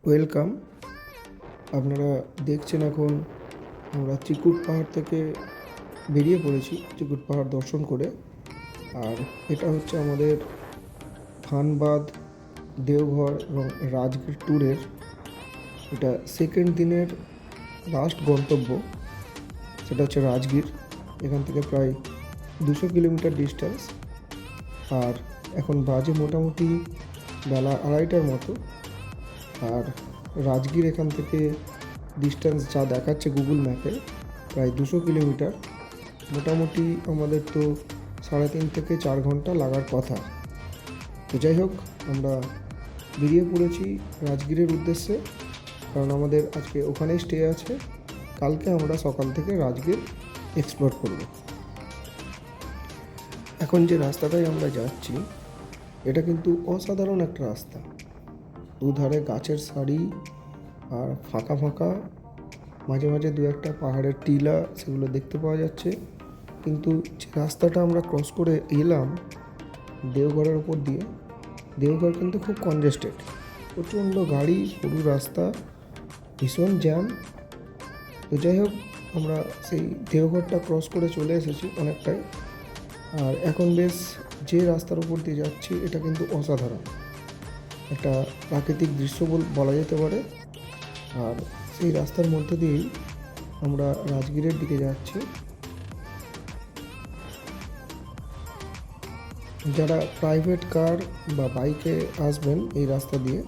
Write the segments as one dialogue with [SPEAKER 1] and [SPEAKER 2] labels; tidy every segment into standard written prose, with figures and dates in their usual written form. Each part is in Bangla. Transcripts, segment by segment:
[SPEAKER 1] ওয়েলকাম। আপনারা দেখছেন এখন আমরা চিকুট পাহাড় থেকে বেরিয়ে পড়েছি চিকুট পাহাড় দর্শন করে। আর এটা হচ্ছে আমাদের ধানবাদ, দেওঘর এবং রাজগীর ট্যুরের এটা সেকেন্ড দিনের লাস্ট গন্তব্য। সেটা হচ্ছে রাজগীর। এখান থেকে প্রায় 200 কিলোমিটার ডিস্টেন্স। আর এখন বাজে মোটামুটি বেলা 2:30টার মতো। আর রাজগীর এখান থেকে ডিস্টেন্স যা দেখাচ্ছে গুগল ম্যাপে প্রায় 200 কিলোমিটার। মোটামুটি আমাদের তো 3.5 থেকে 4 ঘন্টা লাগার কথা। তো যাই হোক, আমরা বেরিয়ে পড়েছি রাজগীরের উদ্দেশ্যে, কারণ আমাদের আজকে ওখানেই স্টে আছে। কালকে আমরা সকাল থেকে রাজগীর এক্সপ্লোর করব। এখন যে রাস্তাটায় আমরা যাচ্ছি এটা কিন্তু অসাধারণ একটা রাস্তা। দুধারে গাছের সারি আর ফাঁকা ফাঁকা, মাঝে মাঝে দু একটা পাহাড়ের টিলা সেগুলো দেখতে পাওয়া যাচ্ছে। কিন্তু যে রাস্তাটা আমরা ক্রস করে এলাম দেওঘরের ওপর দিয়ে, দেওঘর কিন্তু খুব কনজেস্টেড, প্রচণ্ড গাড়ি, সরু রাস্তা, ভীষণ জ্যাম। তো যাই হোক, আমরা সেই দেওঘরটা ক্রস করে চলে এসেছি অনেকটাই। আর এখন বেশ যে রাস্তার উপর দিয়ে যাচ্ছি এটা কিন্তু অসাধারণ একটা প্রাকৃতিক দৃশ্য বলা যেতে পারে। আর সেই রাস্তার মধ্যে দিয়েই আমরা রাজগীরের দিকে যাচ্ছি। যারা প্রাইভেট কার বা বাইকে আসবেন এই রাস্তা দিয়ে,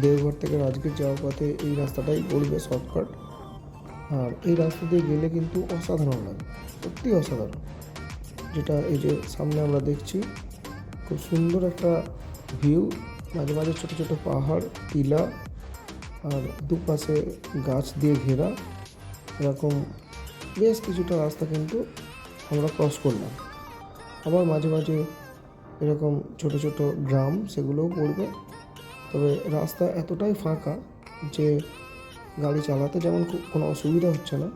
[SPEAKER 1] দেওঘর থেকে রাজগীর যাওয়ার পথে এই রাস্তাটাই পড়বে শর্টকাট। আর এই রাস্তা দিয়ে গেলে কিন্তু অসাধারণ লাগে, সত্যি অসাধারণ। যেটা এই যে সামনে আমরা দেখছি, খুব সুন্দর একটা ভিউ, মাঝে মাঝে ছোটো ছোটো পাহাড়, টিলা, আর দুপাশে গাছ দিয়ে ঘেরা। এরকম বেশ কিছুটা রাস্তা কিন্তু আমরা ক্রস করলাম। আবার মাঝে মাঝে এরকম ছোট ছোট গ্রাম সেগুলোও পড়বে। তবে রাস্তা এতটাই ফাঁকা যে গাড়ি চালাতে যেমন কোনো অসুবিধা হচ্ছে না,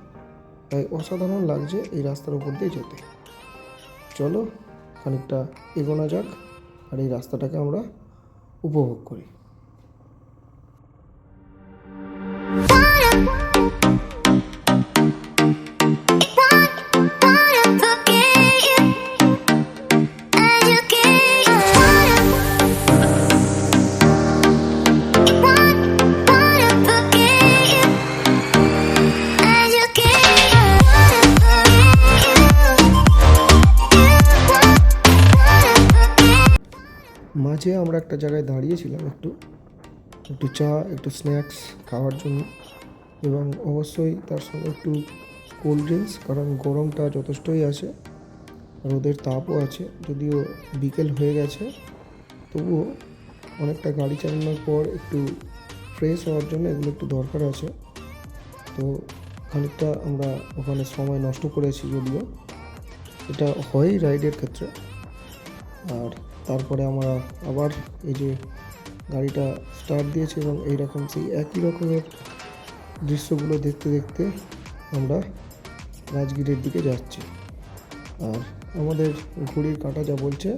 [SPEAKER 1] তাই অসাধারণ লাগছে এই রাস্তার উপর দিয়ে যেতে। চলো খানিকটা এগোনো যাক আর এই রাস্তাটাকে আমরা উপভোগ করি। মাঝে আমরা একটা জায়গায় দাঁড়িয়েছিলাম একটু চা, একটু স্ন্যাক্স খাওয়ার জন্য, এবং অবশ্যই তার সঙ্গে একটু কোল্ড ড্রিঙ্কস, কারণ গরমটা যথেষ্টই আছে, রোদের তাপও আছে। যদিও বিকেল হয়ে গেছে, তবুও অনেকটা গাড়ি চালানোর পর একটু ফ্রেশ হওয়ার জন্য এগুলো একটু দরকার আছে। তো খানিকটা আমরা ওখানে সময় নষ্ট করেছি, যদিও এটা হয়ই রাইডের ক্ষেত্রে। আর তারপরে আমরা আবার এই যে গাড়িটা স্টার্ট দিয়েছি এবং এইরকম সেই একই রকমের দৃশ্যগুলো দেখতে দেখতে আমরা রাজগীরের দিকে যাচ্ছি। আর আমাদের ঘড়ির কাঁটা যা বলছে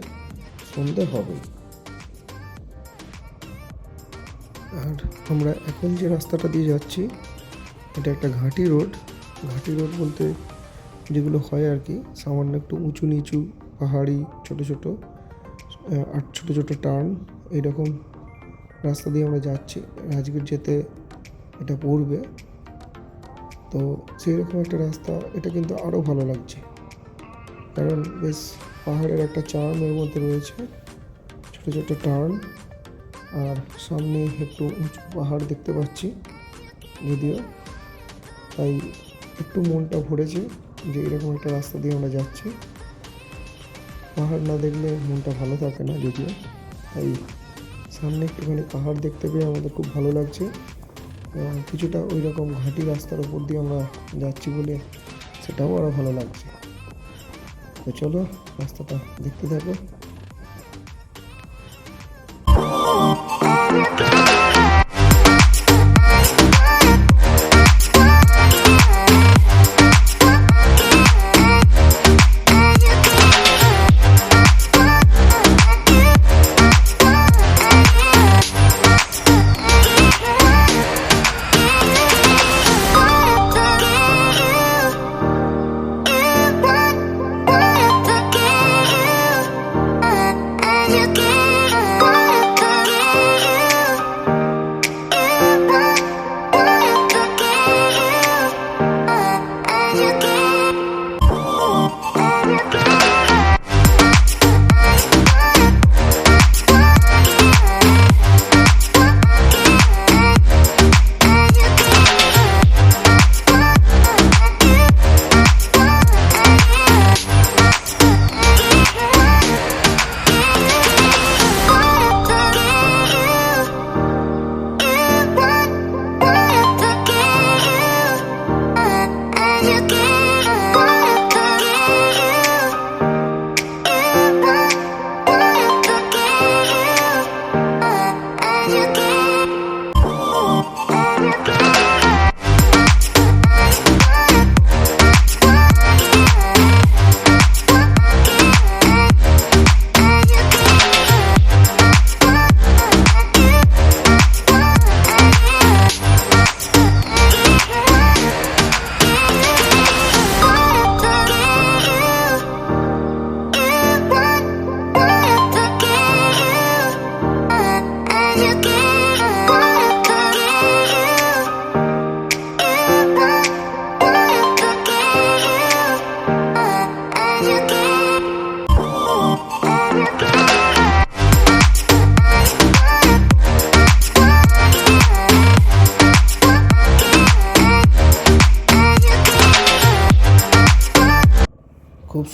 [SPEAKER 1] সন্ধে হবে। আর আমরা এখন যে রাস্তাটা দিয়ে যাচ্ছি এটা একটা ঘাটি রোড বলতে যেগুলো হয় আর কি, সামান্য একটু উঁচু নিচু পাহাড়ি ছোট ছোট টার্ন, এইরকম রাস্তা দিয়ে আমরা যাচ্ছি। রাজগীর যেতে এটা পড়বে, তো সেই রকম একটা রাস্তা। এটা কিন্তু আরও ভালো লাগছে, কারণ বেশ পাহাড়ের একটা চার্ম এর মধ্যে রয়েছে, ছোটো ছোটো টার্ন, আর সামনে একটু উঁচু পাহাড় দেখতে পাচ্ছি যদিও, তাই একটু মনটা ভরেছে যে এরকম একটা রাস্তা দিয়ে আমরা যাচ্ছি। পাহাড় না দেখলে মনটা ভালো থাকে না যদিও, তাই সামনে একটুখানি পাহাড় দেখতে পেয়ে আমাদের খুব ভালো লাগছে। এবং কিছুটা ওই রকম ঘাটি রাস্তার উপর দিয়ে আমরা যাচ্ছি বলে সেটাও আরও ভালো লাগছে। তো চলো রাস্তাটা দেখতে থাকো।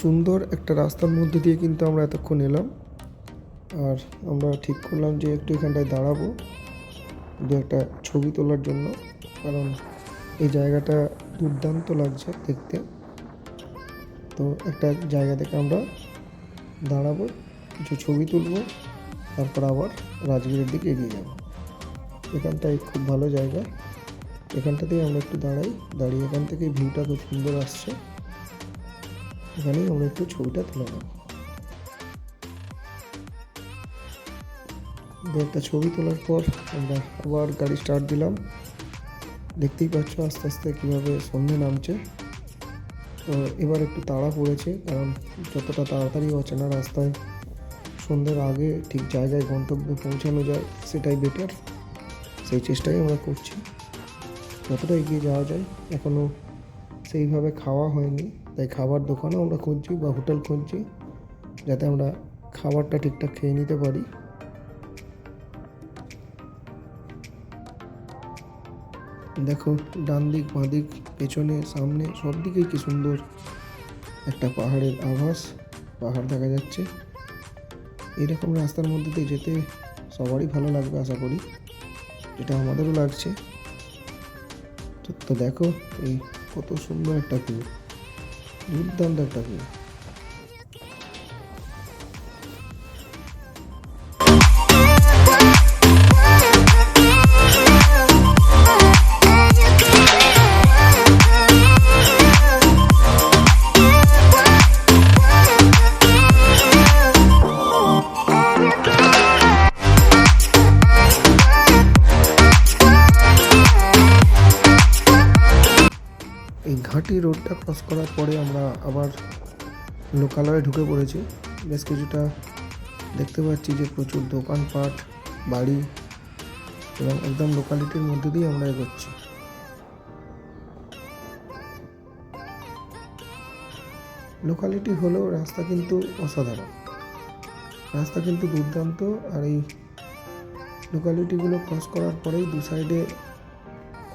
[SPEAKER 1] সুন্দর একটা রাস্তার মধ্যে দিয়ে কিন্তু আমরা এতক্ষণ এলাম। আর আমরা ঠিক করলাম যে একটু এখানটায় দাঁড়াবো দু একটা ছবি তোলার জন্য, কারণ এই জায়গাটা দুর্দান্ত লাগছে দেখতে। তো একটা জায়গা থেকে আমরা দাঁড়াবো, কিছু ছবি তুলবো, তারপর আবার রাজগীরের দিকে এগিয়ে যাব। এখানটায় খুব ভালো জায়গা, এখানটাতেই আমরা একটু দাঁড়িয়ে এখান থেকে ভিউটা খুব সুন্দর আসছে, এখানেই আমরা একটু ছবিটা তুলে নেব। একটা ছবি তোলার পর আমরা আবার গাড়ি স্টার্ট দিলাম। দেখতেই পাচ্ছ আস্তে আস্তে কীভাবে সন্ধে নামছে। তো এবার একটু তাড়া পড়েছে, কারণ যতটা তাড়াতাড়ি অচেনা রাস্তায় সন্ধ্যের আগে ঠিক জায়গায় গন্তব্যে পৌঁছানো যায় সেটাই বেটার, সেই চেষ্টাই আমরা করছি যতটা এগিয়ে যাওয়া যায়। এখনও সেইভাবে খাওয়া হয়নি, তাই খাবার দোকানও আমরা খুঁজছি বা হোটেল খুঁজছি, যাতে আমরা খাবারটা ঠিকঠাক খেয়ে নিতে পারি। দেখো ডান দিক বাঁ দিক পেছনে সামনে সব দিকেই কি সুন্দর একটা পাহাড়ের আভাস, পাহাড় দেখা যাচ্ছে। এরকম রাস্তার মধ্যে দিয়ে যেতে সবারই ভালো লাগবে আশা করি, এটা আমাদেরও লাগছে। তো দেখো এই কত সুন্দর একটা ভিউ, দুর্দান্ত একটা ভিউ। এই ঘাটি রোডটা ক্রস করার পরে আমরা আবার লোকালয়ে ঢুকে পড়েছি। বেশ কিছুটা দেখতে পাচ্ছি যে প্রচুর দোকানপাট, বাড়ি, এবং একদম লোকালিটির মধ্যে দিয়ে আমরা এগোচ্ছি। লোকালিটি হলেও রাস্তা কিন্তু অসাধারণ, রাস্তা কিন্তু দুর্দান্ত। আর এই লোকালিটিগুলো ক্রস করার পরেই দু সাইডে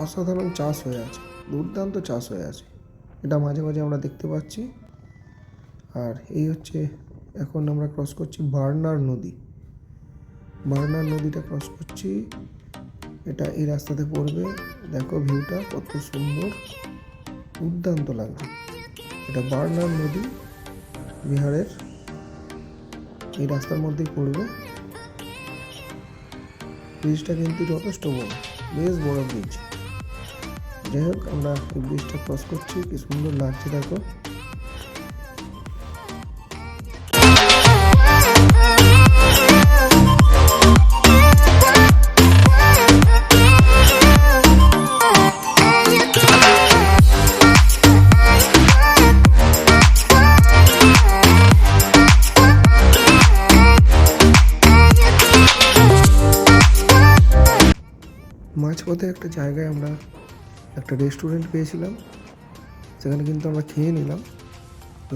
[SPEAKER 1] অসাধারণ চাষ হয়ে আছে, দুর্দান্ত চাষ হয়ে আছে, এটা মাঝে মাঝে আমরা দেখতে পাচ্ছি। আর এই হচ্ছে এখন আমরা ক্রস করছি বার্নার নদী, বার্নার নদীটা ক্রস করছি, এটা এই রাস্তাতে পড়বে। দেখো ভিউটা কত সুন্দর, দুর্দান্ত লাগছে। এটা বার্নার নদী বিহারের, এই রাস্তার মধ্যেই পড়বে। ব্রিজটা কিন্তু যথেষ্ট বড়, বেশ বড় ব্রিজ। যাই হোক আমরা এই ব্রিজটা ক্রস করছি, কি সুন্দর লাগছে দেখো। মাঝপথে একটা জায়গায় আমরা একটা রেস্টুরেন্ট পেয়েছিলাম, সেখানে কিন্তু আমরা খেয়ে নিলাম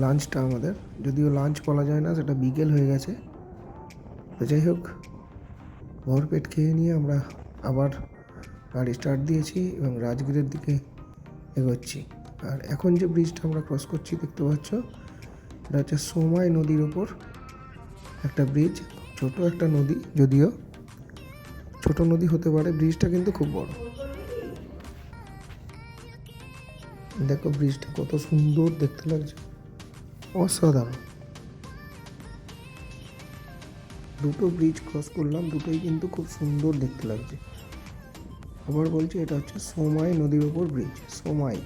[SPEAKER 1] লাঞ্চটা আমাদের, যদিও লাঞ্চ বলা যায় না, সেটা বিকেল হয়ে গেছে। তো যাই হোক ভরপেট খেয়ে নিয়ে আমরা আবার গাড়ি স্টার্ট দিয়েছি এবং রাজগীরের দিকে এগোচ্ছি। আর এখন যে ব্রিজটা আমরা ক্রস করছি দেখতে পাচ্ছ, এটা হচ্ছে সোমাই নদীর ওপর একটা ব্রিজ। ছোট একটা নদী, যদিও ছোট নদী হতে পারে, ব্রিজটা কিন্তু খুব বড়। দেখো ব্রিজটা কত সুন্দর দেখতে লাগছে, অসাধারণ। দুটো ব্রিজ ক্রস করলাম, দুটোই কিন্তু খুব সুন্দর দেখতে লাগছে। আবার বলছি, এটা হচ্ছে সোমাই নদীর ওপর ব্রিজ, সোমাই।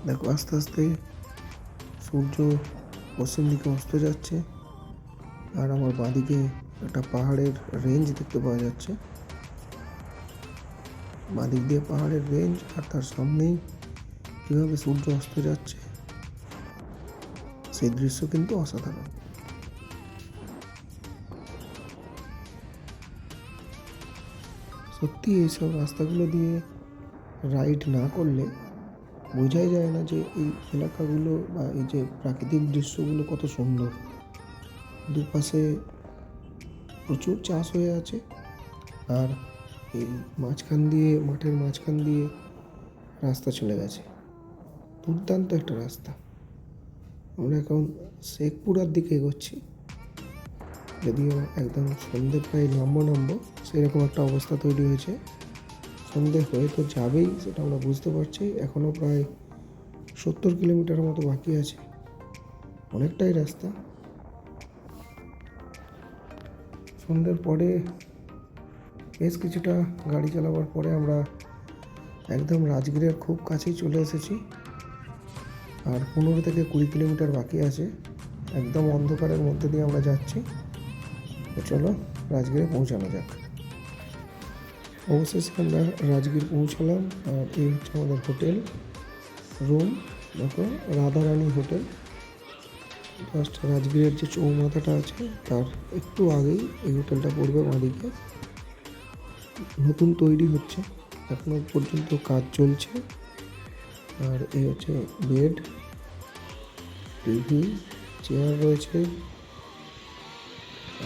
[SPEAKER 1] দেখো আস্তে আস্তে সূর্য পশ্চিম দিকে অস্ত যাচ্ছে, আর আমার বাঁদিকে একটা পাহাড়ের রেঞ্জ দেখতে পাওয়া যাচ্ছে। বাঁদিক দিয়ে পাহাড়ের রেঞ্জ, আর তার সামনেই কীভাবে সূর্য অস্ত যাচ্ছে, সেই দৃশ্য কিন্তু অসাধারণ। সত্যি এইসব রাস্তাগুলো দিয়ে রাইড না করলে বোঝাই যায় না যে এই এলাকাগুলো বা এই যে প্রাকৃতিক দৃশ্যগুলো কত সুন্দর। দুপাশে প্রচুর চাষ হয়ে আছে, আর এই মাঝখান দিয়ে, মাঠের মাঝখান দিয়ে রাস্তা চলে গেছে, দুর্দান্ত একটা রাস্তা। আমরা এখন শেখপুরার দিকে এগোচ্ছি, যদিও একদম সন্ধ্যে প্রায় নামবো সেরকম একটা অবস্থা তৈরি হয়েছে। সন্ধ্যে হয়ে তো যাবেই, সেটা আমরা বুঝতে পারছি। এখনও প্রায় 70 কিলোমিটারের মতো বাকি আছে, অনেকটাই রাস্তা। সন্ধ্যের পরে বেশ কিছুটা গাড়ি চালাবার পরে আমরা একদম রাজগীরের খুব কাছেই চলে এসেছি। আর 15 থেকে 20 কিলোমিটার বাকি আছে, একদম অন্ধকারের মধ্যে দিয়ে আমরা যাচ্ছি। তো চলো রাজগীরে পৌঁছানো যাক। অবশেষে আমরা রাজগীর পৌঁছালাম। আর এই হচ্ছে আমাদের হোটেল রুম, দেখো রাধারানী হোটেল। জাস্ট রাজগীরের যে চৌমাথাটা আছে তার একটু আগেই এই হোটেলটা পড়বে বাঁদিকে। নতুন তৈরি হচ্ছে, এখনো পর্যন্ত কাজ চলছে। আর এই হচ্ছে বেড, টিভি, চেয়ার রয়েছে।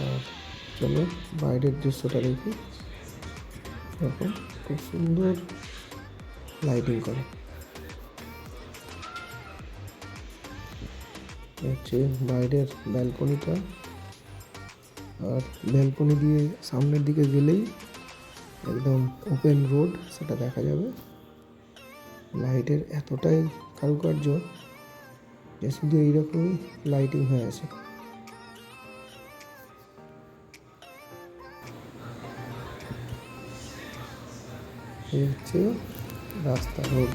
[SPEAKER 1] আর চলো বাইরের দৃশ্যটা দেখি। দেখো খুব সুন্দর লাইটিং করা। হচ্ছে বাইরের ব্যালকনিটা, আর ব্যালকনি দিয়ে সামনের দিকে গেলেই একদম ওপেন রোড, সেটা দেখা যাবে। লাইটের এতটাই কারুকার্য যে শুধু এইরকমই লাইটিং হয়ে আছে। এই হচ্ছে রাস্তা, রোড।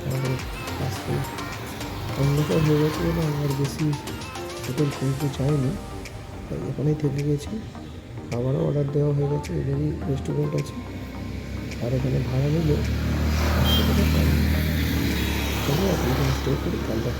[SPEAKER 1] আমাদের পাশে অন্ধকার হয়ে গেছে বলে আমার বেশি হোটেল খুঁজতে চাইনি, তাই এখানেই থেকে গেছি। খাবারও অর্ডার দেওয়া হয়ে গেছে, এদেরই রেস্টুরেন্ট আছে। আর এখানে ভাড়া নিলে 800 টাকা পাই। তবে আপনি এখানে স্টে করে কালটা